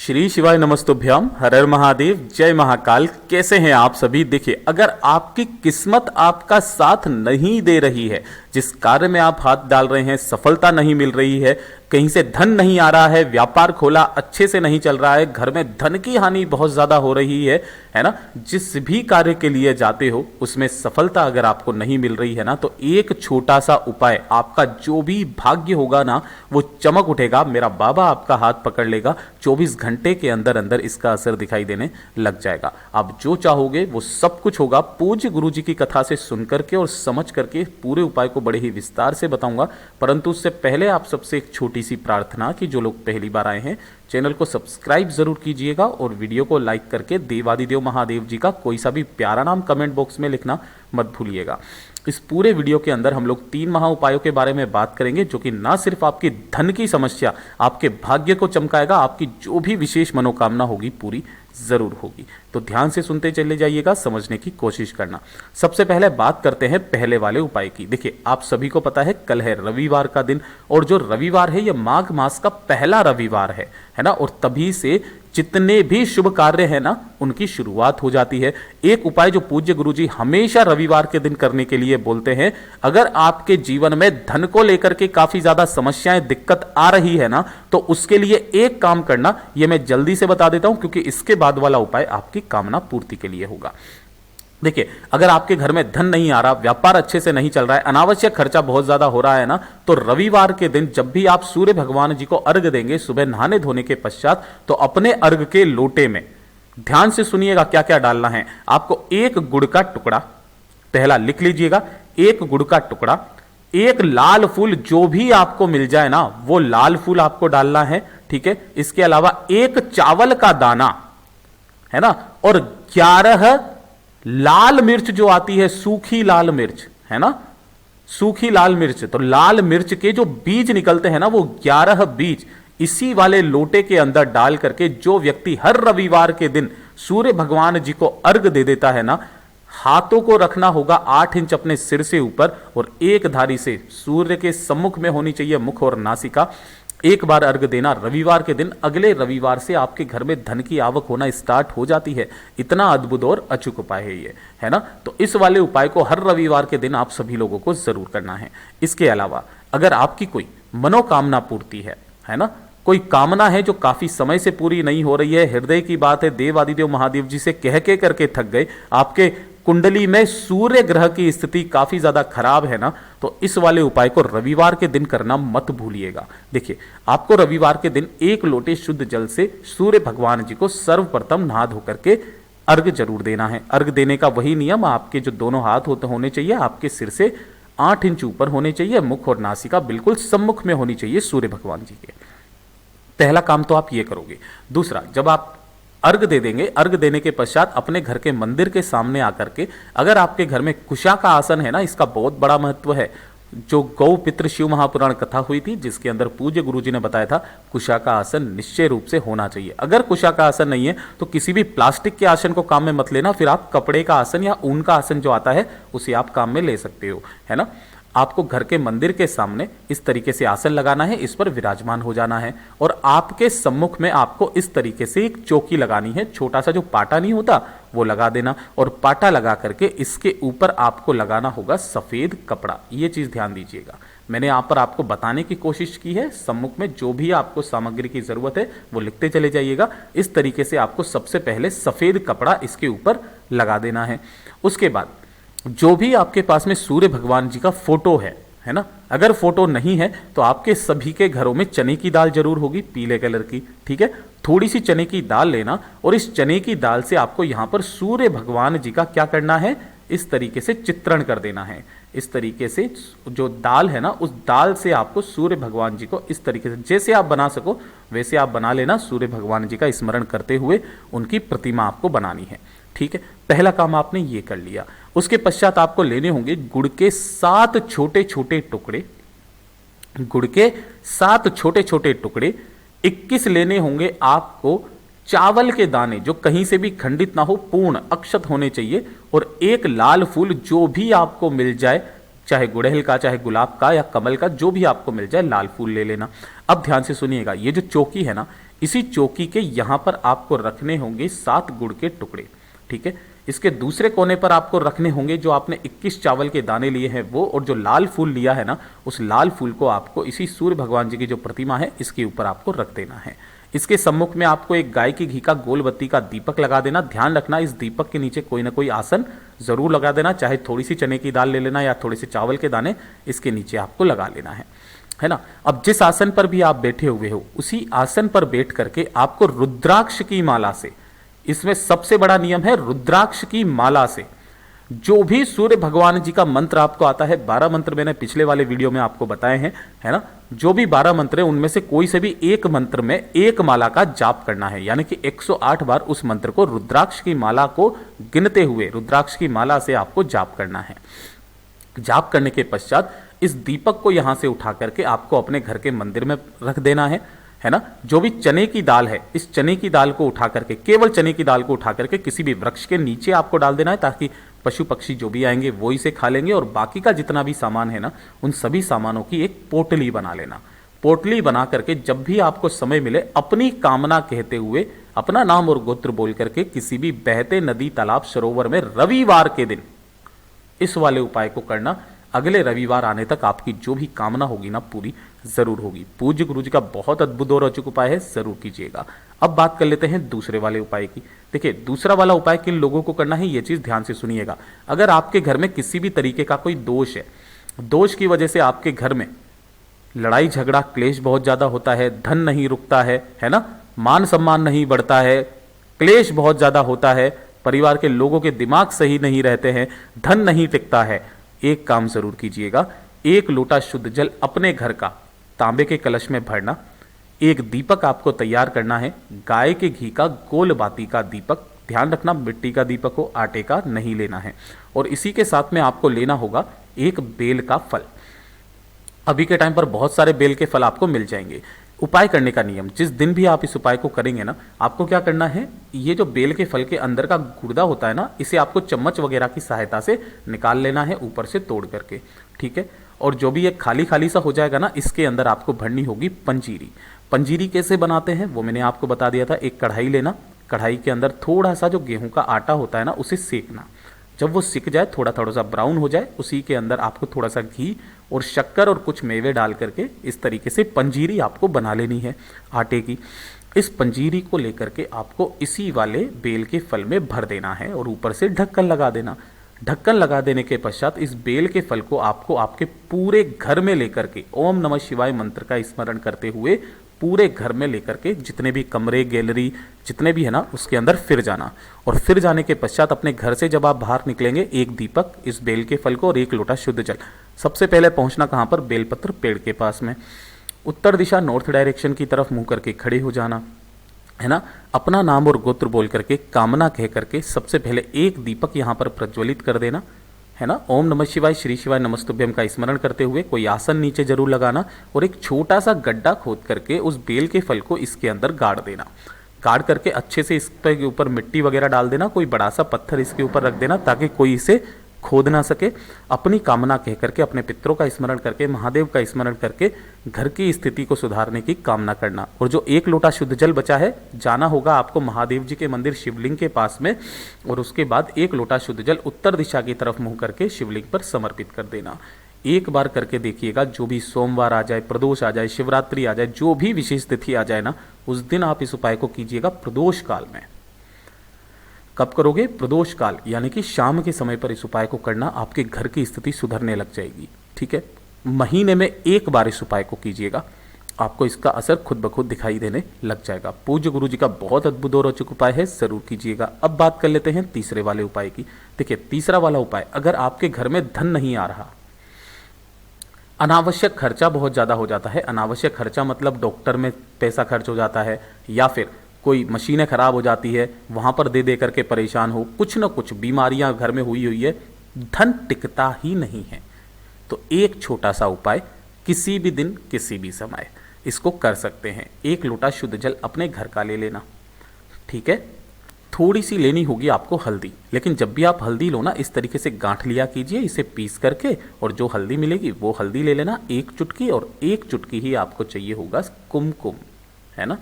श्री शिवाय नमस्तुभ्याम, हर हर महादेव, जय महाकाल। कैसे हैं आप सभी? देखिए, अगर आपकी किस्मत आपका साथ नहीं दे रही है, जिस कार्य में आप हाथ डाल रहे हैं सफलता नहीं मिल रही है, कहीं से धन नहीं आ रहा है, व्यापार खोला अच्छे से नहीं चल रहा है, घर में धन की हानि बहुत ज्यादा हो रही है ना, जिस भी कार्य के लिए जाते हो उसमें सफलता अगर आपको नहीं मिल रही है ना, तो एक छोटा सा उपाय, आपका जो भी भाग्य होगा ना वो चमक उठेगा। मेरा बाबा आपका हाथ पकड़ लेगा, 24 घंटे के अंदर अंदर इसका असर दिखाई देने लग जाएगा। आप जो चाहोगे वो सब कुछ होगा। पूज्य गुरु जी की कथा से सुन करके और समझ करके पूरे उपाय को बड़े ही विस्तार से बताऊंगा, परंतु उससे पहले आप सबसे एक छोटी सी प्रार्थना कि जो लोग पहली बार आए हैं चैनल को सब्सक्राइब जरूर कीजिएगा और वीडियो को लाइक करके देवादिदेव महादेव जी का कोई सा भी प्यारा नाम कमेंट बॉक्स में लिखना मत भूलिएगा। इस पूरे वीडियो के अंदर हम लोग 3 महा उपायों के बारे में बात करेंगे, जो कि ना सिर्फ आपकी धन की समस्या, आपके भाग्य को चमकाएगा, आपकी जो भी विशेष मनोकामना होगी पूरी जरूर होगी। तो ध्यान से सुनते चले जाइएगा, समझने की कोशिश करना। सबसे पहले बात करते हैं पहले वाले उपाय की। देखिए, आप सभी को पता है कल है रविवार का दिन, और जो रविवार है यह माघ मास का पहला रविवार है ना, और तभी से जितने भी शुभ कार्य है ना उनकी शुरुआत हो जाती है। एक उपाय जो पूज्य गुरुजी हमेशा रविवार के दिन करने के लिए बोलते हैं, अगर आपके जीवन में धन को लेकर के काफी ज्यादा समस्याएं, दिक्कत आ रही है ना, तो उसके लिए एक काम करना, यह मैं जल्दी से बता देता हूं क्योंकि इसके बाद वाला उपाय आपकी कामना पूर्ति के लिए होगा। देखिए, अगर आपके घर में धन नहीं आ रहा, व्यापार अच्छे से नहीं चल रहा है, अनावश्यक खर्चा बहुत ज्यादा हो रहा है ना, तो रविवार के दिन जब भी आप सूर्य भगवान जी को अर्घ देंगे सुबह नहाने धोने के पश्चात, तो अपने अर्घ के लोटे में ध्यान से सुनिएगा क्या क्या डालना है। आपको एक गुड़ का टुकड़ा, पहला लिख लीजिएगा, एक गुड़ का टुकड़ा, एक लाल फूल जो भी आपको मिल जाए ना वो लाल फूल आपको डालना है, ठीक है। इसके अलावा एक चावल का दाना है ना, और 11 लाल मिर्च जो आती है, सूखी लाल मिर्च है ना, सूखी लाल मिर्च, तो लाल मिर्च के जो बीज निकलते हैं ना वो 11 बीज इसी वाले लोटे के अंदर डाल करके जो व्यक्ति हर रविवार के दिन सूर्य भगवान जी को अर्घ दे देता है ना, हाथों को रखना होगा 8 इंच अपने सिर से ऊपर, और एक धारी से सूर्य के सम्मुख में होनी चाहिए मुख और नासिका। एक बार अर्घ देना रविवार के दिन, अगले रविवार से आपके घर में धन की आवक होना स्टार्ट हो जाती है। इतना अद्भुत और अचूक उपाय है ये, है ना। तो इस वाले उपाय को हर रविवार के दिन आप सभी लोगों को जरूर करना है। इसके अलावा अगर आपकी कोई मनोकामना पूर्ति है ना, कोई कामना है जो काफी समय से पूरी नहीं हो रही है, हृदय की बात है, देवादिदेव महादेव जी से कह के करके थक गए, आपके कुंडली में सूर्य ग्रह की स्थिति काफी ज्यादा खराब है ना, तो इस वाले उपाय को रविवार के दिन करना मत भूलिएगा। देखिए, आपको रविवार के दिन 1 लोटे शुद्ध जल से सूर्य भगवान जी को सर्वप्रथम नहा धो करके अर्घ जरूर देना है। अर्घ देने का वही नियम, आपके जो दोनों हाथ होने चाहिए आपके सिर से 8 इंच ऊपर होने चाहिए, मुख और नासिका बिल्कुल सम्मुख में होनी चाहिए सूर्य भगवान जी के। पहला काम तो आप ये करोगे। दूसरा, जब आप अर्घ दे देंगे, अर्घ देने के पश्चात अपने घर के मंदिर के सामने आकर के, अगर आपके घर में कुशा का आसन है ना, इसका बहुत बड़ा महत्व है। जो गौ पितृ शिव महापुराण कथा हुई थी जिसके अंदर पूज्य गुरुजी ने बताया था कुशा का आसन निश्चय रूप से होना चाहिए। अगर कुशा का आसन नहीं है तो किसी भी प्लास्टिक के आसन को काम में मत लेना, फिर आप कपड़े का आसन या ऊन का आसन जो आता है उसे आप काम में ले सकते हो, है ना। आपको घर के मंदिर के सामने इस तरीके से आसन लगाना है, इस पर विराजमान हो जाना है, और आपके सम्मुख में आपको इस तरीके से एक चौकी लगानी है। छोटा सा जो पाटा नहीं होता वो लगा देना, और पाटा लगा करके इसके ऊपर आपको लगाना होगा सफेद कपड़ा। ये चीज ध्यान दीजिएगा, मैंने यहाँ पर आपको बताने की कोशिश की है। सम्मुख में जो भी आपको सामग्री की जरूरत है वो लिखते चले जाइएगा। इस तरीके से आपको सबसे पहले सफेद कपड़ा इसके ऊपर लगा देना है। उसके बाद जो भी आपके पास में सूर्य भगवान जी का फोटो है ना, अगर फोटो नहीं है तो आपके सभी के घरों में चने की दाल जरूर होगी, पीले कलर की, ठीक है। थोड़ी सी चने की दाल लेना, और इस चने की दाल से आपको यहां पर सूर्य भगवान जी का क्या करना है, इस तरीके से चित्रण कर देना है। इस तरीके से जो दाल है ना, उस दाल से आपको सूर्य भगवान जी को इस तरीके से जैसे आप बना सको वैसे आप बना लेना। सूर्य भगवान जी का स्मरण करते हुए उनकी प्रतिमा आपको बनानी है, ठीक है। पहला काम आपने ये कर लिया। उसके पश्चात आपको लेने होंगे गुड़ के 7 छोटे छोटे टुकड़े, गुड़ के 7 छोटे छोटे टुकड़े। 21 लेने होंगे आपको चावल के दाने जो कहीं से भी खंडित ना हो, पूर्ण अक्षत होने चाहिए, और एक लाल फूल जो भी आपको मिल जाए, चाहे गुड़हल का, चाहे गुलाब का या कमल का, जो भी आपको मिल जाए लाल फूल ले लेना। अब ध्यान से सुनिएगा, ये जो चौकी है ना, इसी चौकी के यहाँ पर आपको रखने होंगे 7 गुड़ के टुकड़े। ठीक है, इसके दूसरे कोने पर आपको रखने होंगे जो आपने 21 चावल के दाने लिए हैं वो, और जो लाल फूल लिया है ना, उस लाल फूल को आपको इसी सूर्य भगवान जी की जो प्रतिमा है इसके ऊपर आपको रख देना है। इसके सम्मुख में आपको एक गाय की घी का गोल बत्ती का दीपक लगा देना। ध्यान रखना इस दीपक के नीचे कोई ना कोई आसन जरूर लगा देना, चाहे थोड़ी सी चने की दाल ले लेना या थोड़े से चावल के दाने इसके नीचे आपको लगा लेना है ना। अब जिस आसन पर भी आप बैठे हुए हो उसी आसन पर बैठ करके आपको रुद्राक्ष की माला से, इसमें सबसे बड़ा नियम है रुद्राक्ष की माला से जो भी सूर्य भगवान जी का मंत्र आपको आता है, 12 मंत्र मैंने पिछले वाले वीडियो में आपको बताए हैं, है ना। जो भी 12 मंत्र है उनमें से कोई से भी एक मंत्र में एक माला का जाप करना है, यानी कि 108 बार उस मंत्र को रुद्राक्ष की माला को गिनते हुए रुद्राक्ष की माला से आपको जाप करना है। जाप करने के पश्चात इस दीपक को यहां से उठा करके आपको अपने घर के मंदिर में रख देना है ना। जो भी चने की दाल है, इस चने की दाल को उठा करके, केवल चने की दाल को उठा करके किसी भी वृक्ष के नीचे आपको डाल देना है, ताकि पशु पक्षी जो भी आएंगे वो इसे खा लेंगे। और बाकी का जितना भी सामान है ना, उन सभी सामानों की एक पोटली बना लेना। पोटली बना करके जब भी आपको समय मिले अपनी कामना कहते हुए अपना नाम और गोत्र बोल करके किसी भी बहते नदी, तालाब, सरोवर में रविवार के दिन इस वाले उपाय को करना। अगले रविवार आने तक आपकी जो भी कामना होगी ना पूरी जरूर होगी। पूज्य गुरु जी का बहुत अद्भुत और रोचक उपाय है, जरूर कीजिएगा। अब बात कर लेते हैं दूसरे वाले उपाय की। देखिए दूसरा वाला उपाय किन लोगों को करना है ये चीज ध्यान से सुनिएगा। अगर आपके घर में किसी भी तरीके का कोई दोष है, दोष की वजह से आपके घर में लड़ाई झगड़ा क्लेश बहुत ज्यादा होता है, धन नहीं रुकता है ना, मान सम्मान नहीं बढ़ता है, क्लेश बहुत ज्यादा होता है, परिवार के लोगों के दिमाग सही नहीं रहते हैं, धन नहीं टिकता है, एक काम जरूर कीजिएगा। 1 लोटा शुद्ध जल अपने घर का तांबे के कलश में भरना। एक दीपक आपको तैयार करना है, गाय के घी का गोल बाती का दीपक। ध्यान रखना मिट्टी का दीपक हो, आटे का नहीं लेना है। और इसी के साथ में आपको लेना होगा एक बेल का फल। अभी के टाइम पर बहुत सारे बेल के फल आपको मिल जाएंगे। उपाय करने का नियम, जिस दिन भी आप इस उपाय को करेंगे ना, आपको क्या करना है, ये जो बेल के फल के अंदर का गुर्दा होता है ना, इसे आपको चम्मच वगैरह की सहायता से निकाल लेना है ऊपर से तोड़ करके। ठीक है, और जो भी ये खाली खाली सा हो जाएगा ना, इसके अंदर आपको भरनी होगी पंजीरी। पंजीरी कैसे बनाते हैं वो मैंने आपको बता दिया था। एक कढ़ाई लेना, कढ़ाई के अंदर थोड़ा सा जो गेहूं का आटा होता है ना उसे सेकना। जब वो सिक जाए, थोड़ा थोड़ा सा ब्राउन हो जाए, उसी के अंदर आपको थोड़ा सा घी और शक्कर और कुछ मेवे डाल करके इस तरीके से पंजीरी आपको बना लेनी है आटे की। इस पंजीरी को लेकर के आपको इसी वाले बेल के फल में भर देना है और ऊपर से ढक्कन लगा देना। ढक्कन लगा देने के पश्चात इस बेल के फल को आपको आपके पूरे घर में लेकर के ओम नमः शिवाय मंत्र का स्मरण करते हुए पूरे घर में लेकर के जितने भी कमरे, गैलरी जितने भी है ना, उसके अंदर फिर जाना। और फिर जाने के पश्चात अपने घर से जब आप बाहर निकलेंगे, एक दीपक, इस बेल के फल को और 1 लोटा शुद्ध जल। सबसे पहले पहुंचना कहाँ पर, बेलपत्र पेड़ के पास में। उत्तर दिशा नॉर्थ डायरेक्शन की तरफ मुंह करके खड़े हो जाना, है ना। अपना नाम और गोत्र बोल करके, कामना कह करके सबसे पहले एक दीपक यहाँ पर प्रज्वलित कर देना, है ना। ओम नमः शिवाय, श्री शिवाय नमस्तुभ्यम का स्मरण करते हुए कोई आसन नीचे जरूर लगाना और एक छोटा सा गड्ढा खोद करके उस बेल के फल को इसके अंदर गाड़ देना। गाड़ करके अच्छे से इसके ऊपर मिट्टी वगैरह डाल देना, कोई बड़ा सा पत्थर इसके ऊपर रख देना ताकि कोई इसे खोद ना सके। अपनी कामना कह करके, अपने पितरों का स्मरण करके, महादेव का स्मरण करके घर की स्थिति को सुधारने की कामना करना। और जो 1 लोटा शुद्ध जल बचा है, जाना होगा आपको महादेव जी के मंदिर शिवलिंग के पास में और उसके बाद 1 लोटा शुद्ध जल उत्तर दिशा की तरफ मुंह करके शिवलिंग पर समर्पित कर देना। एक बार करके देखिएगा, जो भी सोमवार आ जाए, प्रदोष आ जाए, शिवरात्रि आ जाए, जो भी विशेष तिथि आ जाए ना, उस दिन आप इस उपाय को कीजिएगा प्रदोष काल में। कब करोगे, प्रदोष काल, यानी कि शाम के समय पर इस उपाय को करना। आपके घर की स्थिति सुधरने लग जाएगी। ठीक है, महीने में 1 बार इस उपाय को कीजिएगा, आपको इसका असर खुद ब खुद दिखाई देने लग जाएगा। पूज्य गुरु जी का बहुत अद्भुत और रोचक उपाय है, जरूर कीजिएगा। अब बात कर लेते हैं तीसरे वाले उपाय की। देखिए तीसरा वाला उपाय, अगर आपके घर में धन नहीं आ रहा, अनावश्यक खर्चा बहुत ज्यादा हो जाता है। अनावश्यक खर्चा मतलब डॉक्टर में पैसा खर्च हो जाता है, या फिर कोई मशीनें खराब हो जाती है, वहां पर दे दे करके परेशान हो, कुछ न कुछ बीमारियां घर में हुई है, धन टिकता ही नहीं है, तो एक छोटा सा उपाय किसी भी दिन किसी भी समय इसको कर सकते हैं। 1 लोटा शुद्ध जल अपने घर का ले लेना। ठीक है, थोड़ी सी लेनी होगी आपको हल्दी, लेकिन जब भी आप हल्दी लो ना, इस तरीके से गांठ लिया कीजिए इसे पीस करके, और जो हल्दी मिलेगी वो हल्दी ले लेना 1 चुटकी, और 1 चुटकी ही आपको चाहिए होगा कुमकुम, है ना।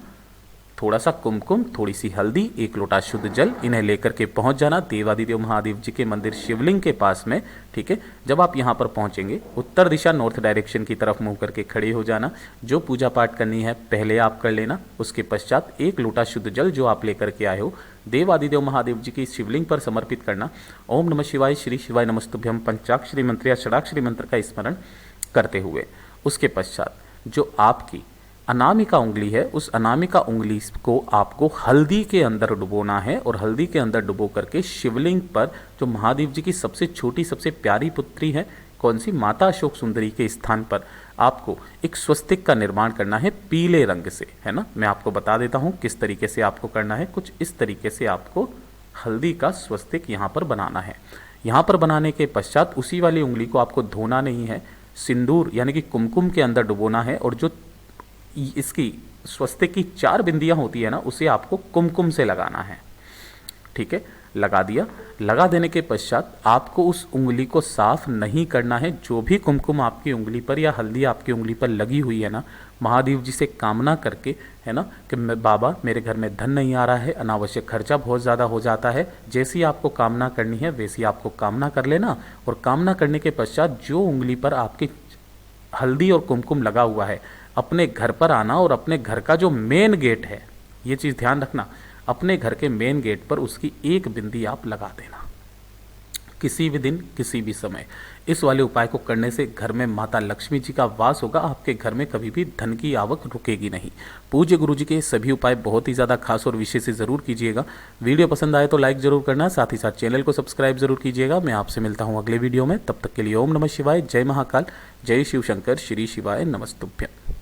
थोड़ा सा कुमकुम, थोड़ी सी हल्दी, 1 लोटा शुद्ध जल, इन्हें लेकर के पहुंच जाना देवादिदेव महादेव जी के मंदिर शिवलिंग के पास में। ठीक है, जब आप यहाँ पर पहुंचेंगे उत्तर दिशा नॉर्थ डायरेक्शन की तरफ मुंह करके खड़े हो जाना। जो पूजा पाठ करनी है पहले आप कर लेना, उसके पश्चात 1 लोटा शुद्ध जल जो आप लेकर के आए हो देवादिदेव महादेव जी की शिवलिंग पर समर्पित करना। ओम नमः शिवाय, श्री शिवाय नमस्तुभ्यम पंचाक्षरी मंत्र या षडाक्षरी मंत्र का स्मरण करते हुए उसके पश्चात जो आपकी अनामिका उंगली है उस अनामिका उंगली को आपको हल्दी के अंदर डुबोना है और हल्दी के अंदर डुबो करके शिवलिंग पर जो महादेव जी की सबसे छोटी सबसे प्यारी पुत्री है कौन सी, माता अशोक सुंदरी के स्थान पर आपको एक स्वस्तिक का निर्माण करना है पीले रंग से, है ना। मैं आपको बता देता हूँ किस तरीके से आपको करना है। कुछ इस तरीके से आपको हल्दी का स्वस्तिक यहाँ पर बनाना है। यहाँ पर बनाने के पश्चात उसी वाली उंगली को आपको धोना नहीं है, सिंदूर यानी कि कुमकुम के अंदर डुबोना है और जो इसकी स्वस्तिक की 4 बिंदियां होती है ना उसे आपको कुमकुम से लगाना है। ठीक है, लगा दिया। लगा देने के पश्चात आपको उस उंगली को साफ नहीं करना है। जो भी कुमकुम आपकी उंगली पर या हल्दी आपकी उंगली पर लगी हुई है ना, महादेव जी से कामना करके, है ना, कि मैं बाबा मेरे घर में धन नहीं आ रहा है, अनावश्यक खर्चा बहुत ज़्यादा हो जाता है, जैसी आपको कामना करनी है वैसी आपको कामना कर लेना। और कामना करने के पश्चात जो उंगली पर आपकी हल्दी और कुमकुम लगा हुआ है अपने घर पर आना और अपने घर का जो मेन गेट है, ये चीज़ ध्यान रखना, अपने घर के मेन गेट पर उसकी 1 बिंदी आप लगा देना किसी भी दिन किसी भी समय। इस वाले उपाय को करने से घर में माता लक्ष्मी जी का वास होगा, आपके घर में कभी भी धन की आवक रुकेगी नहीं। पूज्य गुरु जी के सभी उपाय बहुत ही ज़्यादा खास और विशेष से ज़रूर कीजिएगा। वीडियो पसंद आए तो लाइक ज़रूर करना, साथ ही साथ चैनल को सब्सक्राइब जरूर कीजिएगा। मैं आपसे मिलता हूँ अगले वीडियो में, तब तक के लिए ओम नमः शिवाय, जय महाकाल, जय शिव शंकर, श्री शिवाय नमस्तुभ्यम।